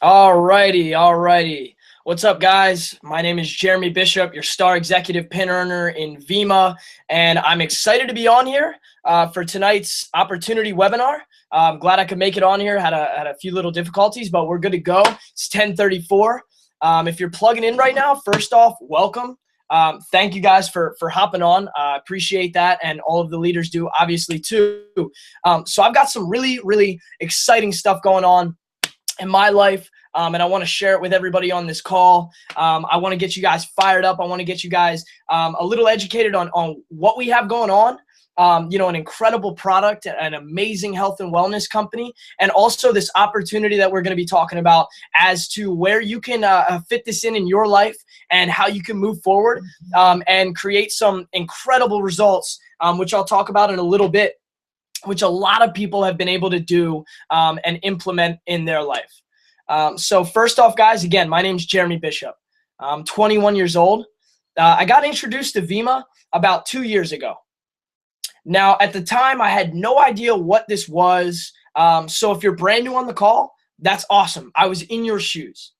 Alrighty. What's up, guys? My name is Jeremy Bishop, your star executive pin earner in Vemma, and I'm excited to be on here for tonight's opportunity webinar. I'm glad I could make it on here. Had a few little difficulties, but we're good to go. It's 10:34. If you're plugging in right now, first off, welcome. Thank you guys for hopping on. Appreciate that, and all of the leaders do obviously too. So I've got some really exciting stuff going on in my life, and I want to share it with everybody on this call. I want to get you guys fired up. I want to get you guys a little educated on what we have going on. An incredible product, an amazing health and wellness company, and also this opportunity that we're going to be talking about as to where you can fit this in your life and how you can move forward and create some incredible results, which I'll talk about in a little bit, which a lot of people have been able to do and implement in their life. So first off, guys, again, my name's Jeremy Bishop. I'm 21 years old. I got introduced to Vemma about 2 years ago. Now, at the time, I had no idea what this was. So if you're brand new on the call, that's awesome. I was in your shoes.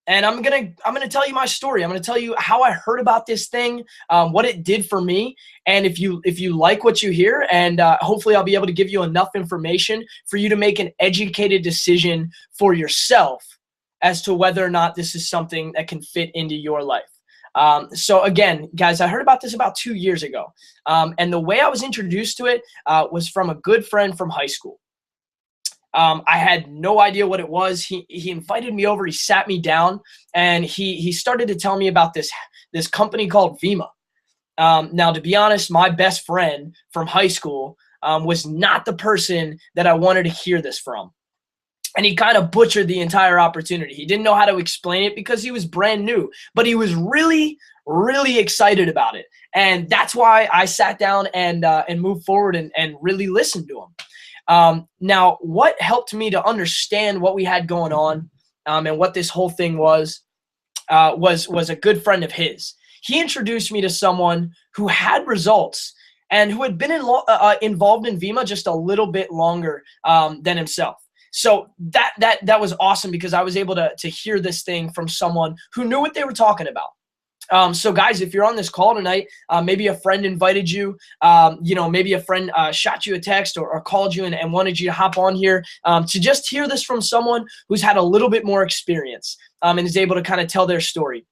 And I'm gonna tell you my story. I'm gonna tell you how I heard about this thing, what it did for me, and if you like what you hear, and hopefully I'll be able to give you enough information for you to make an educated decision for yourself as to whether or not this is something that can fit into your life. So again, guys, I heard about this about 2 years ago, and the way I was introduced to it was from a good friend from high school. I had no idea what it was. He invited me over. He sat me down, and he started to tell me about this company called Vemma. Now, to be honest, my best friend from high school was not the person that I wanted to hear this from. And he kind of butchered the entire opportunity. He didn't know how to explain it because he was brand new, but he was really excited about it. And that's why I sat down and moved forward and really listened to him. Now, what helped me to understand what we had going on and what this whole thing was a good friend of his. He introduced me to someone who had results and who had been involved in Vemma just a little bit longer than himself. So that was awesome because I was able to hear this thing from someone who knew what they were talking about. So guys, if you're on this call tonight, maybe a friend invited you, maybe a friend shot you a text or called you and wanted you to hop on here to just hear this from someone who's had a little bit more experience and is able to kind of tell their story.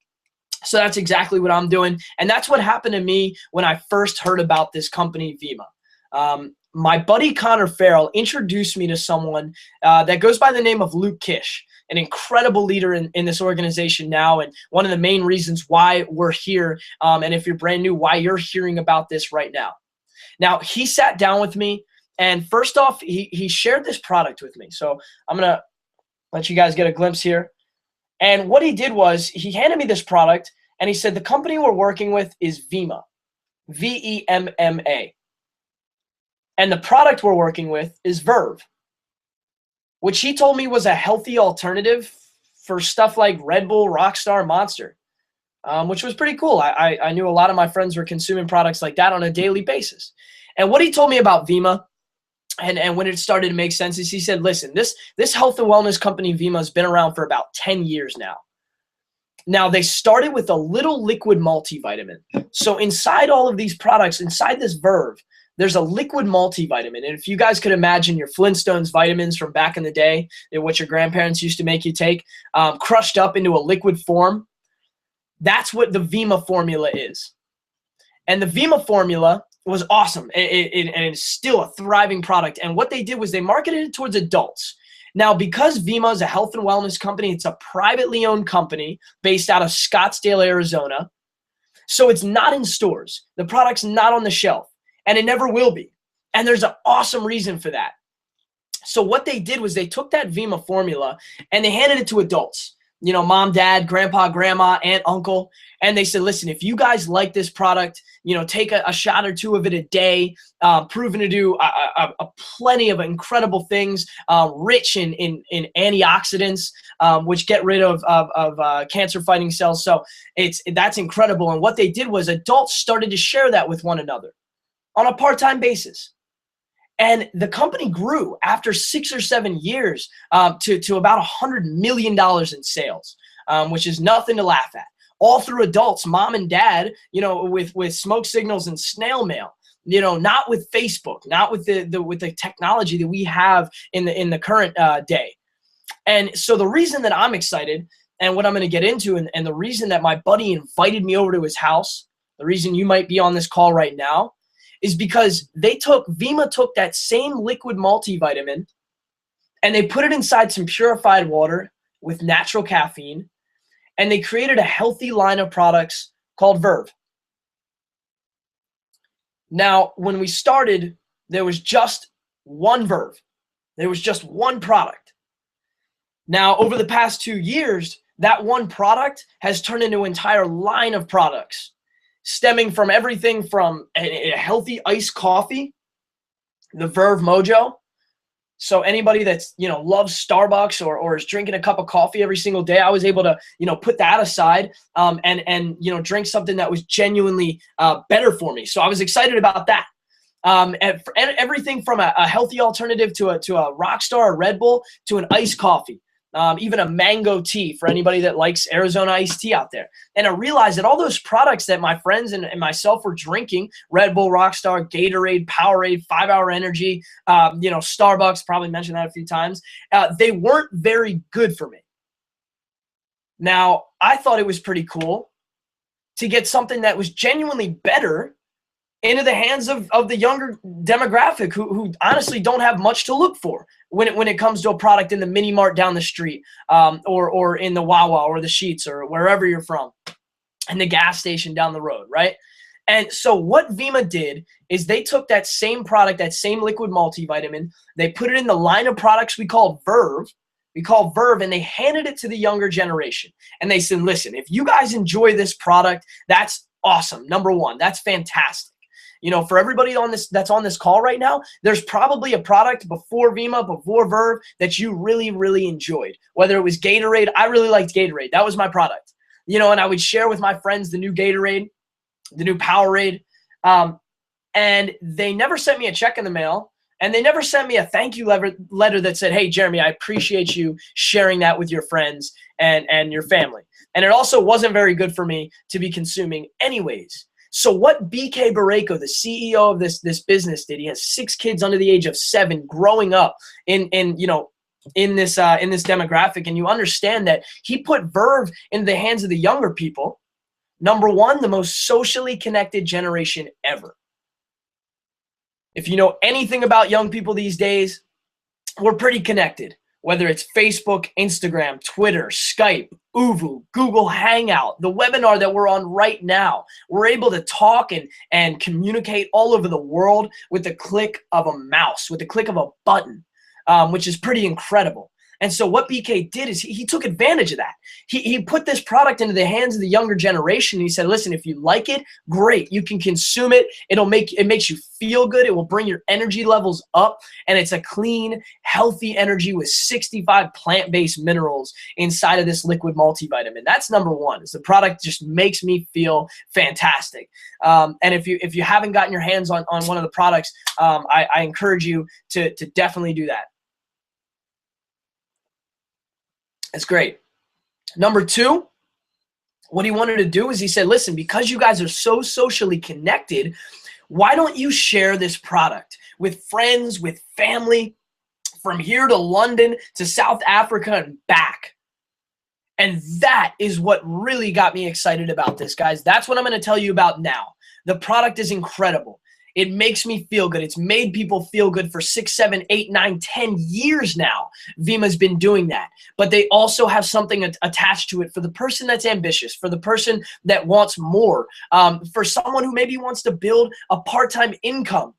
So that's exactly what I'm doing. And that's what happened to me when I first heard about this company, Vemma. My buddy Connor Farrell introduced me to someone that goes by the name of Luke Kish, an incredible leader in this organization now, and one of the main reasons why we're here, and if you're brand new, why you're hearing about this right now. Now, he sat down with me, and first off, he shared this product with me. So I'm going to let you guys get a glimpse here. And what he did was he handed me this product, and he said, the company we're working with is Vemma, Vemma. And the product we're working with is Verve, which he told me was a healthy alternative for stuff like Red Bull, Rockstar, Monster, which was pretty cool. I knew a lot of my friends were consuming products like that on a daily basis. And what he told me about Vemma, and when it started to make sense, is he said, listen, this health and wellness company, Vemma, has been around for about 10 years now. Now, they started with a little liquid multivitamin. So inside all of these products, inside this Verve, there's a liquid multivitamin. And if you guys could imagine your Flintstones vitamins from back in the day, what your grandparents used to make you take, crushed up into a liquid form, that's what the Vemma formula is. And the Vemma formula was awesome. And it's still a thriving product. And what they did was they marketed it towards adults. Now, because Vemma is a health and wellness company, it's a privately owned company based out of Scottsdale, Arizona. So it's not in stores. The product's not on the shelf. And it never will be. And there's an awesome reason for that. So what they did was they took that Vemma formula and they handed it to adults. Mom, dad, grandpa, grandma, aunt, uncle. And they said, listen, if you guys like this product, take a shot or two of it a day, proven to do a plenty of incredible things, rich in antioxidants, which get rid of cancer-fighting cells. So that's incredible. And what they did was adults started to share that with one another on a part-time basis. And the company grew after 6 or 7 years to about $100 million in sales, which is nothing to laugh at. All through adults, mom and dad, with smoke signals and snail mail. Not with Facebook, not with the technology that we have in the current day. And so the reason that I'm excited and what I'm going to get into and the reason that my buddy invited me over to his house, the reason you might be on this call right now, is because Vemma took that same liquid multivitamin and they put it inside some purified water with natural caffeine, and they created a healthy line of products called Verve. Now, when we started, there was just one Verve. There was just one product. Now, over the past 2 years, that one product has turned into an entire line of products, stemming from everything from a healthy iced coffee, the Verve Mojo. So anybody that's, loves Starbucks or is drinking a cup of coffee every single day, I was able to, put that aside and drink something that was genuinely better for me. So I was excited about that. And everything from a healthy alternative to a Rockstar, a Red Bull, to an iced coffee. Even a mango tea for anybody that likes Arizona iced tea out there. And I realized that all those products that my friends and myself were drinking, Red Bull, Rockstar, Gatorade, Powerade, 5 Hour Energy, Starbucks, probably mentioned that a few times, they weren't very good for me. Now, I thought it was pretty cool to get something that was genuinely better into the hands of the younger demographic who honestly don't have much to look for when it comes to a product in the mini mart down the street, or in the Wawa or the Sheetz or wherever you're from, and the gas station down the road, right? And so what Vemma did is they took that same product, that same liquid multivitamin, they put it in the line of products we call Verve, and they handed it to the younger generation. And they said, listen, if you guys enjoy this product, that's awesome. Number one, that's fantastic. For everybody that's on this call right now, there's probably a product before Vemma, before Verve, that you really, really enjoyed. Whether it was Gatorade, I really liked Gatorade. That was my product. And I would share with my friends the new Gatorade, the new Powerade, and they never sent me a check in the mail, and they never sent me a thank you letter that said, hey, Jeremy, I appreciate you sharing that with your friends and your family. And it also wasn't very good for me to be consuming anyways. So what BK Barreco, the CEO of this business, did, he has 6 kids under the age of 7 growing up in this demographic, and you understand that he put Verve in the hands of the younger people. Number one, the most socially connected generation ever. If you know anything about young people these days, we're pretty connected. Whether it's Facebook, Instagram, Twitter, Skype, Uvu, Google Hangout, the webinar that we're on right now, we're able to talk and communicate all over the world with the click of a mouse, with the click of a button, which is pretty incredible. And so what BK did is he took advantage of that. He put this product into the hands of the younger generation. And he said, listen, if you like it, great. You can consume it. It makes you feel good. It will bring your energy levels up. And it's a clean, healthy energy with 65 plant-based minerals inside of this liquid multivitamin. That's number one. Is the product just makes me feel fantastic. And if you haven't gotten your hands on one of the products, I encourage you to definitely do that. That's great. Number two, what he wanted to do is he said, listen, because you guys are so socially connected, why don't you share this product with friends, with family, from here to London to South Africa and back? And that is what really got me excited about this, guys. That's what I'm going to tell you about now. The product is incredible. It makes me feel good. It's made people feel good for 6, 7, 8, 9, 10 years now. Vemma's been doing that. But they also have something attached to it for the person that's ambitious, for the person that wants more, for someone who maybe wants to build a part-time income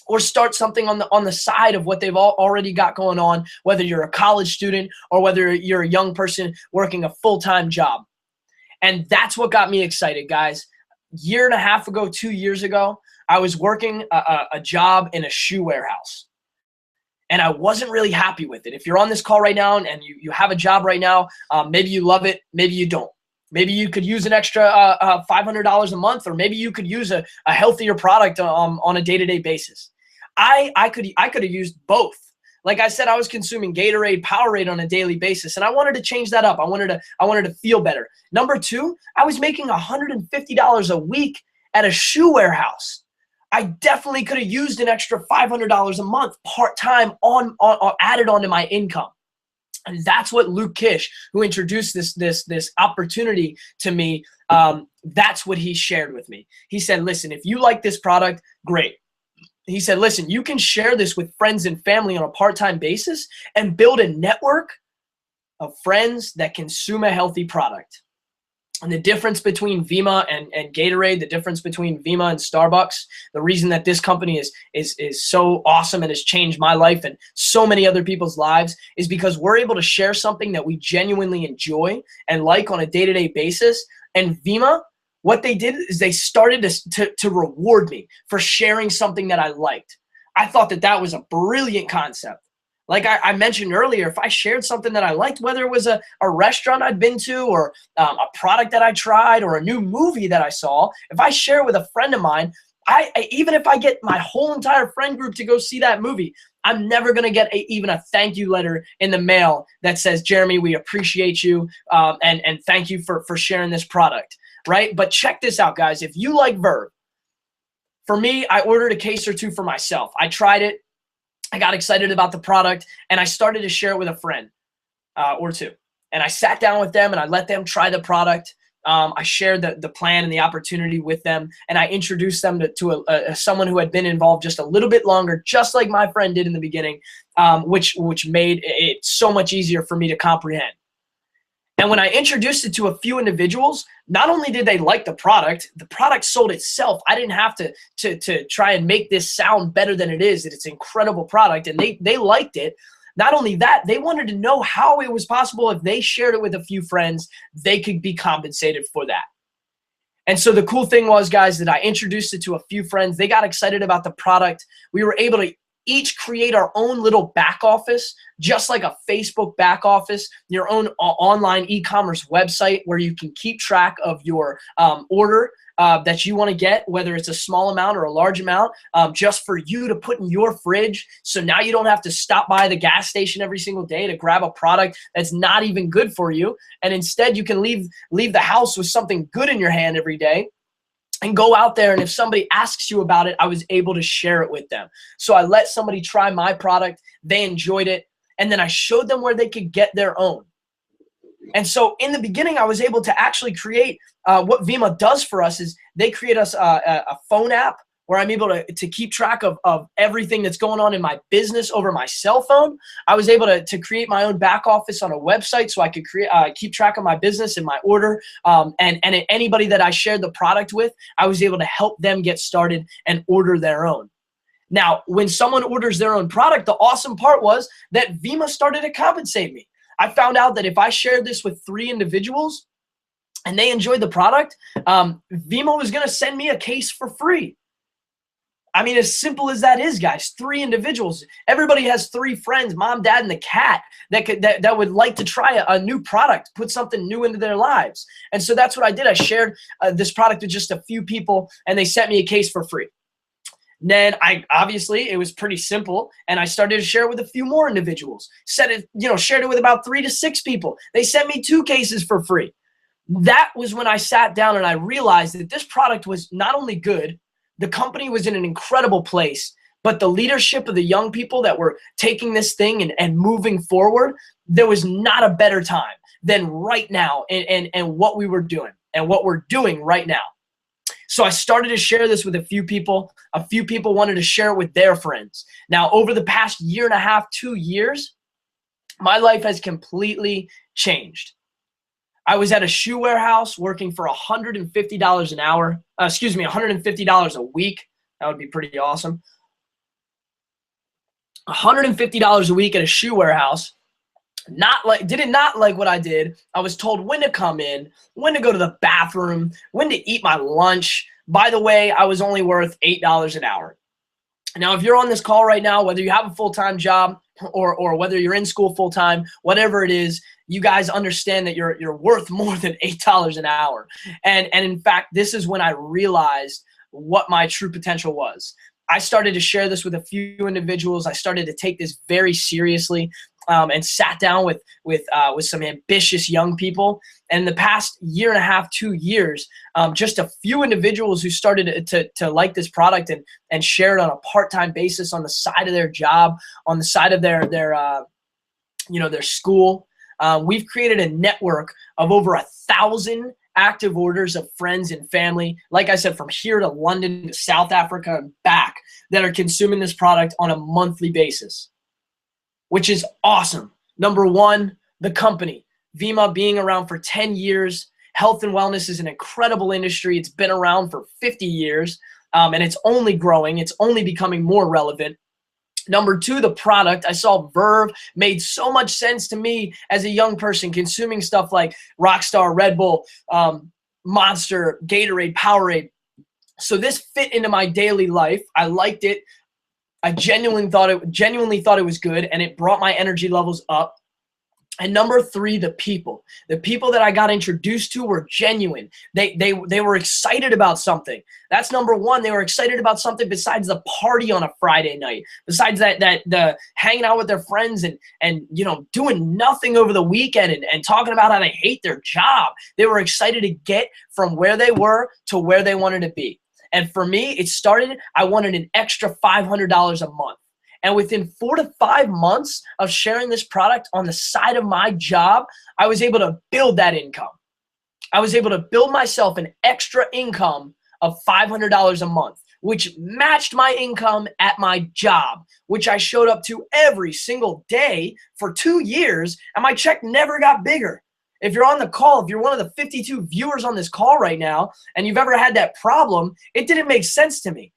or start something on the side of what they've already got going on, whether you're a college student or whether you're a young person working a full-time job. And that's what got me excited, guys. Year and a half ago, 2 years ago, I was working a job in a shoe warehouse, and I wasn't really happy with it. If you're on this call right now and you have a job right now, maybe you love it, maybe you don't. Maybe you could use an extra $500 a month, or maybe you could use a healthier product on a day-to-day basis. I could have used both. Like I said, I was consuming Gatorade, Powerade on a daily basis, and I wanted to change that up. I wanted to feel better. Number two, I was making $150 a week at a shoe warehouse. I definitely could have used an extra $500 a month part-time on added onto my income. And that's what Luke Kish, who introduced this opportunity to me, that's what he shared with me. He said, listen, if you like this product, great. He said, listen, you can share this with friends and family on a part-time basis and build a network of friends that consume a healthy product. And the difference between Vemma and Gatorade, the difference between Vemma and Starbucks, the reason that this company is so awesome and has changed my life and so many other people's lives is because we're able to share something that we genuinely enjoy and like on a day-to-day basis. And Vemma, what they did is they started to reward me for sharing something that I liked. I thought that was a brilliant concept. Like I mentioned earlier, if I shared something that I liked, whether it was a restaurant I'd been to or a product that I tried or a new movie that I saw, if I share with a friend of mine, even if I get my whole entire friend group to go see that movie, I'm never going to get even a thank you letter in the mail that says, Jeremy, we appreciate you and thank you for sharing this product. Right? But check this out, guys. If you like Verve, for me, I ordered a case or two for myself. I tried it. I got excited about the product, and I started to share it with a friend or two. And I sat down with them, and I let them try the product. I shared the plan and the opportunity with them, and I introduced them to someone who had been involved just a little bit longer, just like my friend did in the beginning, which made it so much easier for me to comprehend. And when I introduced it to a few individuals, not only did they like the product sold itself. I didn't have to try and make this sound better than it is. It's an incredible product, and they liked it. Not only that, they wanted to know how it was possible if they shared it with a few friends, they could be compensated for that. And so the cool thing was, guys, that I introduced it to a few friends. They got excited about the product. We were able to each create our own little back office, just like a Facebook back office, your own online e-commerce website where you can keep track of your order that you want to get, whether it's a small amount or a large amount, just for you to put in your fridge. So now you don't have to stop by the gas station every single day to grab a product that's not even good for you. And instead you can leave the house with something good in your hand every day. And go out there, and if somebody asks you about it, I was able to share it with them. So I let somebody try my product, they enjoyed it, and then I showed them where they could get their own. And so in the beginning, I was able to actually create what Vemma does for us is they create us a phone app where I'm able to keep track of everything that's going on in my business over my cell phone. I was able to create my own back office on a website so I could keep track of my business and my order. And anybody that I shared the product with, I was able to help them get started and order their own. Now, when someone orders their own product, the awesome part was that Vemma started to compensate me. I found out that if I shared this with 3 individuals and they enjoyed the product, Vemma was going to send me a case for free. I mean, as simple as that is, guys, 3 individuals. Everybody has 3 friends, mom, dad, and the cat that would like to try a new product, put something new into their lives. And so that's what I did. I shared this product with just a few people, and they sent me a case for free. Then obviously it was pretty simple, and I started to share it with a few more individuals. Shared it with about 3 to 6 people. They sent me 2 cases for free. That was when I sat down and I realized that this product was not only good, the company was in an incredible place, but the leadership of the young people that were taking this thing and moving forward, there was not a better time than right now and what we were doing and what we're doing right now. So I started to share this with a few people. A few people wanted to share it with their friends. Now, over the past 1.5 years, 2 years, my life has completely changed. I was at a shoe warehouse working for $150 an hour. $150 a week. That would be pretty awesome. $150 a week at a shoe warehouse. Did not like what I did. I was told when to come in, when to go to the bathroom, when to eat my lunch. By the way, I was only worth $8 an hour. Now, if you're on this call right now, whether you have a full-time job or whether you're in school full-time, whatever it is, you guys understand that you're worth more than $8 an hour. And in fact, this is when I realized what my true potential was. I started to share this with a few individuals. I started to take this very seriously, and sat down with some ambitious young people. And in the past year and a half, 2 years, just a few individuals who started to like this product and share it on a part-time basis on the side of their job, on the side of their school. We've created a network of over 1,000 active orders of friends and family, like I said, from here to London to South Africa and back, that are consuming this product on a monthly basis, which is awesome. Number one, the company. Vemma being around for 10 years. Health and wellness is an incredible industry. It's been around for 50 years, and it's only growing. It's only becoming more relevant. Number two, the product. I saw Verve made so much sense to me as a young person consuming stuff like Rockstar, Red Bull, Monster, Gatorade, Powerade. So this fit into my daily life. I liked it. I genuinely thought it was good, and it brought my energy levels up. And number three, the people. The people that I got introduced to were genuine. They were excited about something. That's number one. They were excited about something besides the party on a Friday night. Besides the hanging out with their friends and doing nothing over the weekend and talking about how they hate their job. They were excited to get from where they were to where they wanted to be. And for me, it started, I wanted an extra $500 a month. And within 4 to 5 months of sharing this product on the side of my job, I was able to build that income. I was able to build myself an extra income of $500 a month, which matched my income at my job, which I showed up to every single day for 2 years, and my check never got bigger. If you're on the call, if you're one of the 52 viewers on this call right now, and you've ever had that problem, it didn't make sense to me.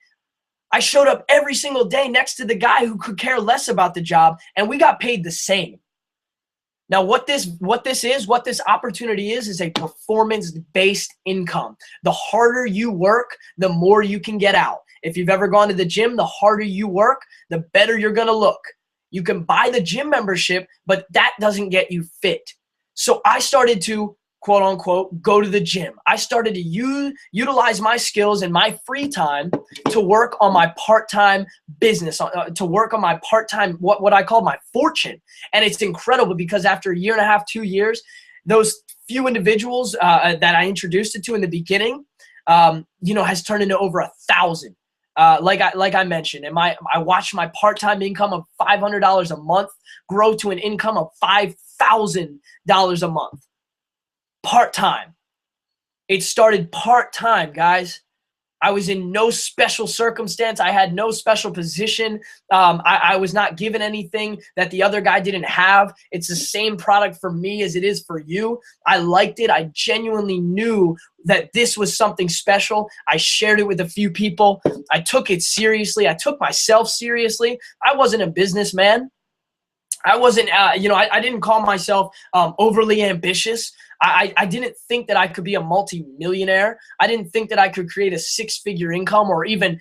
I showed up every single day next to the guy who could care less about the job, and we got paid the same. Now, what this opportunity is a performance-based income. The harder you work, the more you can get out. If you've ever gone to the gym, the harder you work, the better you're gonna look. You can buy the gym membership, but that doesn't get you fit. So I started to, quote unquote, go to the gym. I started to utilize my skills and my free time to work on my part-time business, to work on my part-time, what I call my fortune. And it's incredible because after a year and a half, 2 years, those few individuals that I introduced it to in the beginning, has turned into over 1,000. Like I mentioned, and I watched my part-time income of $500 a month grow to an income of $5,000 a month. Part-time. It started part-time, guys. I was in no special circumstance. I had no special position. I was not given anything that the other guy didn't have. It's the same product for me as it is for you. I liked it. I genuinely knew that this was something special. I shared it with a few people. I took it seriously. I took myself seriously. I wasn't a businessman. I wasn't, I didn't call myself overly ambitious. I didn't think that I could be a multi-millionaire. I didn't think that I could create a 6-figure income or even,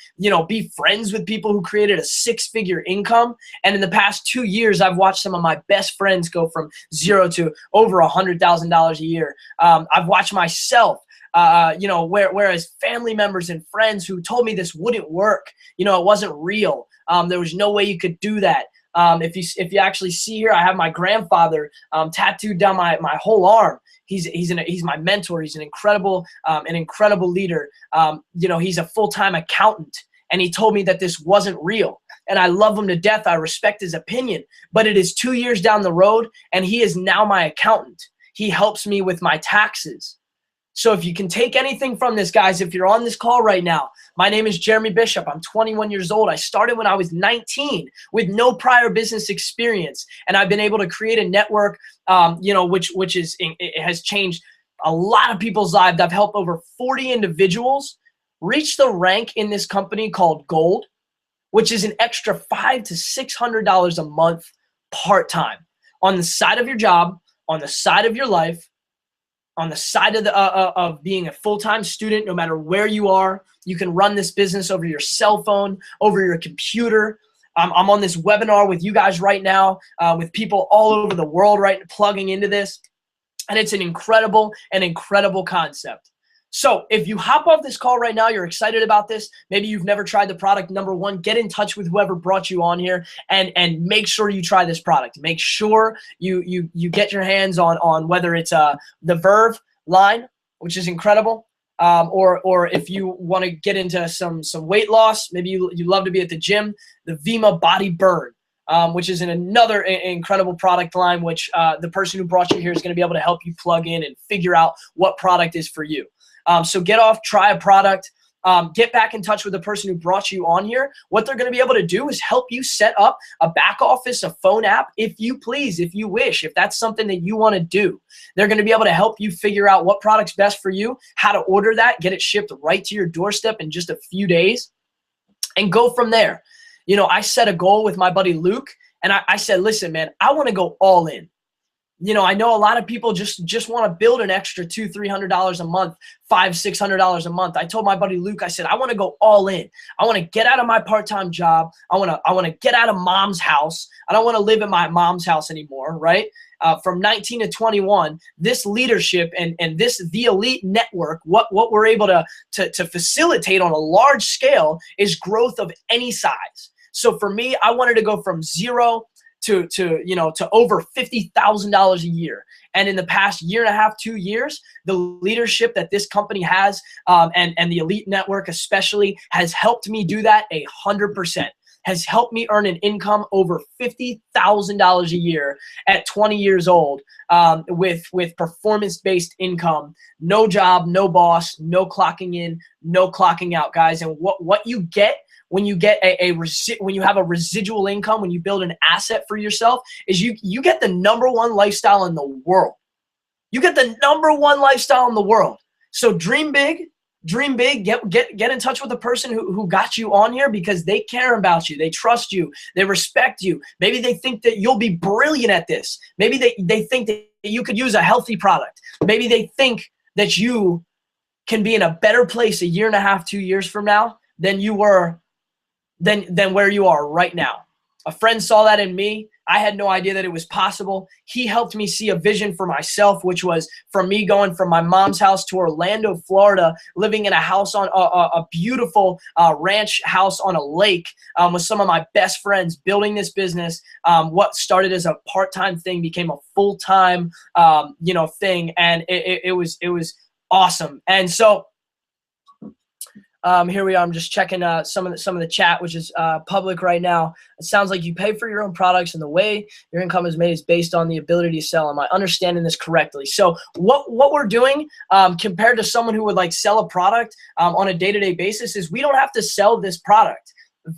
be friends with people who created a 6-figure income. And in the past 2 years, I've watched some of my best friends go from zero to over $100,000 a year. I've watched myself whereas family members and friends who told me this wouldn't work, it wasn't real. There was no way you could do that. If you actually see here, I have my grandfather tattooed down my whole arm. He's my mentor. He's an incredible leader. He's a full-time accountant, and he told me that this wasn't real. And I love him to death. I respect his opinion, but it is 2 years down the road, and he is now my accountant. He helps me with my taxes. So if you can take anything from this, guys, if you're on this call right now, my name is Jeremy Bishop. I'm 21 years old. I started when I was 19 with no prior business experience. And I've been able to create a network, it has changed a lot of people's lives. I've helped over 40 individuals reach the rank in this company called Gold, which is an extra $500 to $600 a month part-time on the side of your job, on the side of your life, on the side of being a full-time student. No matter where you are, you can run this business over your cell phone, over your computer. I'm on this webinar with you guys right now, with people all over the world plugging into this. And it's an incredible concept. So if you hop off this call right now, you're excited about this, maybe you've never tried the product, number one, get in touch with whoever brought you on here and make sure you try this product. Make sure you get your hands on whether it's the Verve line, which is incredible, or if you want to get into some weight loss, maybe you love to be at the gym, the Vemma Body Burn. Which is another incredible product line, which the person who brought you here is going to be able to help you plug in and figure out what product is for you. So get off, try a product, get back in touch with the person who brought you on here. What they're going to be able to do is help you set up a back office, a phone app, if you please, if you wish, if that's something that you want to do. They're going to be able to help you figure out what product's best for you, how to order that, get it shipped right to your doorstep in just a few days, and go from there. You know, I set a goal with my buddy Luke, and I said, listen, man, I want to go all in. You know, I know a lot of people just want to build an extra $200-300 a month, $500-600 a month. I told my buddy Luke, I said, I want to go all in. I want to get out of my part-time job. I want to get out of mom's house. I don't want to live in my mom's house anymore, right? From 19 to 21, this leadership and the elite network, what we're able to facilitate on a large scale is growth of any size. So for me, I wanted to go from zero to over $50,000 a year. And in the past year and a half, 2 years, the leadership that this company has and the elite network especially has helped me do that 100%. Has helped me earn an income over $50,000 a year at 20 years old with performance-based income. No job, no boss, no clocking in, no clocking out, guys. And what you get when you get when you have a residual income, when you build an asset for yourself, is you get the #1 lifestyle in the world. You get the #1 lifestyle in the world. So dream big. Dream big, get in touch with the person who got you on here, because they care about you. They trust you. They respect you. Maybe they think that you'll be brilliant at this. Maybe they think that you could use a healthy product. Maybe they think that you can be in a better place a year and a half, 2 years from now than you were, than where you are right now. A friend saw that in me. I had no idea that it was possible. He helped me see a vision for myself, which was from me going from my mom's house to Orlando, Florida, living in a house on a beautiful ranch house on a lake with some of my best friends, building this business. What started as a part-time thing became a full-time, thing, and it was awesome. And so here we are. I'm just checking some of the chat, which is public right now. It sounds like you pay for your own products, and the way your income is made is based on the ability to sell. Am I understanding this correctly? So what we're doing compared to someone who would like sell a product on a day-to-day basis is we don't have to sell this product.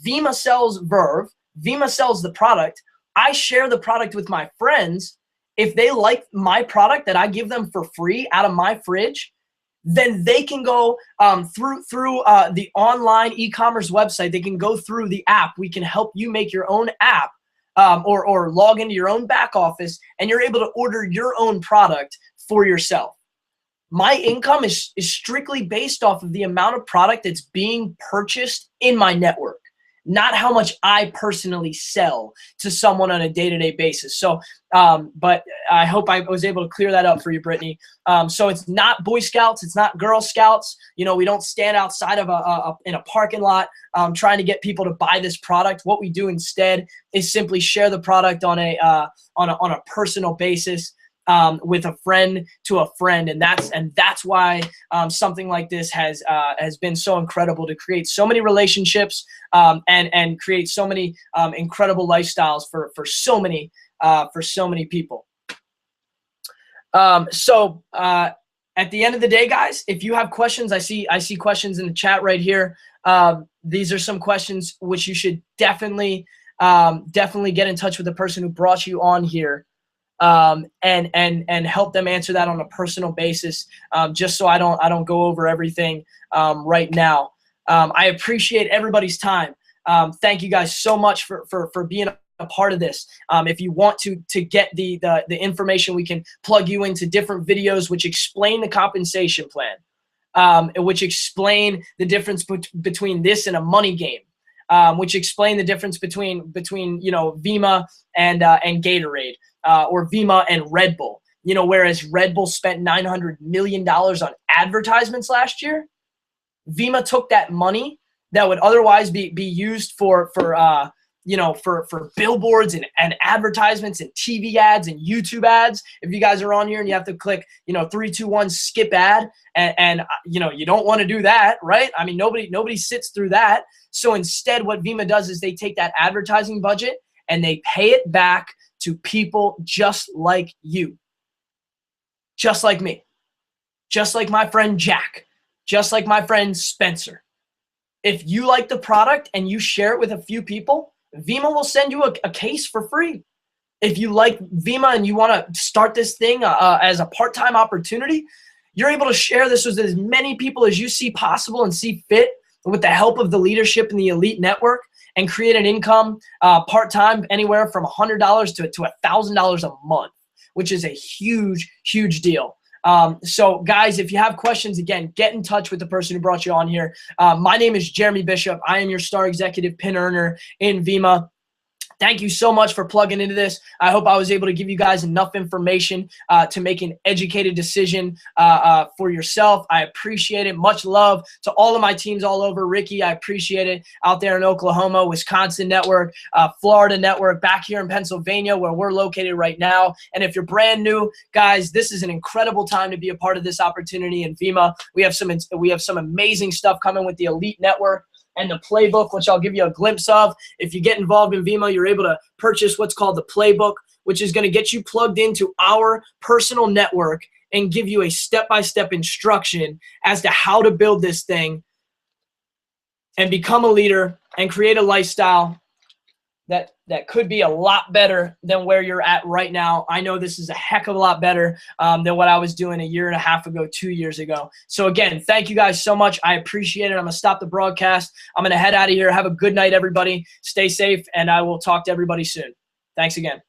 Vemma sells Verve. Vemma sells the product. I share the product with my friends. If they like my product that I give them for free out of my fridge, then they can go through the online e-commerce website. They can go through the app. We can help you make your own app or log into your own back office, and you're able to order your own product for yourself. My income is strictly based off of the amount of product that's being purchased in my network, not how much I personally sell to someone on a day-to-day basis. So, but I hope I was able to clear that up for you, Brittany. So it's not Boy Scouts, it's not Girl Scouts. You know, we don't stand outside of in a parking lot trying to get people to buy this product. What we do instead is simply share the product on a personal basis. With a friend to a friend, and that's why something like this has been so incredible to create so many relationships and create so many incredible lifestyles for so many people. So at the end of the day, guys, if you have questions, I see questions in the chat right here. These are some questions which you should definitely get in touch with the person who brought you on here. And help them answer that on a personal basis, just so I don't go over everything right now. I appreciate everybody's time. Thank you guys so much for being a part of this. If you want to get the information, we can plug you into different videos which explain the compensation plan, which explain the difference between this and a money game. Which explain the difference between Vemma and Gatorade, or Vemma and Red Bull. whereas Red Bull spent $900 million on advertisements last year, Vemma took that money that would otherwise be used for billboards and advertisements and TV ads and YouTube ads. If you guys are on here and you have to click, 3, 2, 1, skip ad, and you don't want to do that, right? I mean, nobody sits through that. So instead, what Vemma does is they take that advertising budget and they pay it back to people just like you, just like me, just like my friend Jack, just like my friend Spencer. If you like the product and you share it with a few people, Vemma will send you a case for free. If you like Vemma and you want to start this thing as a part-time opportunity, you're able to share this with as many people as you see possible and see fit with the help of the leadership in the Elite Network, and create an income part-time anywhere from $100 to $1,000 a month, which is a huge, huge deal. So guys, if you have questions, again, get in touch with the person who brought you on here. My name is Jeremy Bishop. I am your Star Executive Pin Earner in Vemma. Thank you so much for plugging into this. I hope I was able to give you guys enough information to make an educated decision for yourself. I appreciate it. Much love to all of my teams all over. Ricky, I appreciate it. Out there in Oklahoma, Wisconsin network, Florida network, back here in Pennsylvania where we're located right now. And if you're brand new, guys, this is an incredible time to be a part of this opportunity in Vemma. We have some amazing stuff coming with the Elite Network and the playbook, which I'll give you a glimpse of. If you get involved in Vemma, you're able to purchase what's called the playbook, which is going to get you plugged into our personal network and give you a step-by-step instruction as to how to build this thing and become a leader and create a lifestyle that could be a lot better than where you're at right now. I know this is a heck of a lot better than what I was doing a year and a half ago, 2 years ago. So again, thank you guys so much. I appreciate it. I'm going to stop the broadcast. I'm going to head out of here. Have a good night, everybody. Stay safe, and I will talk to everybody soon. Thanks again.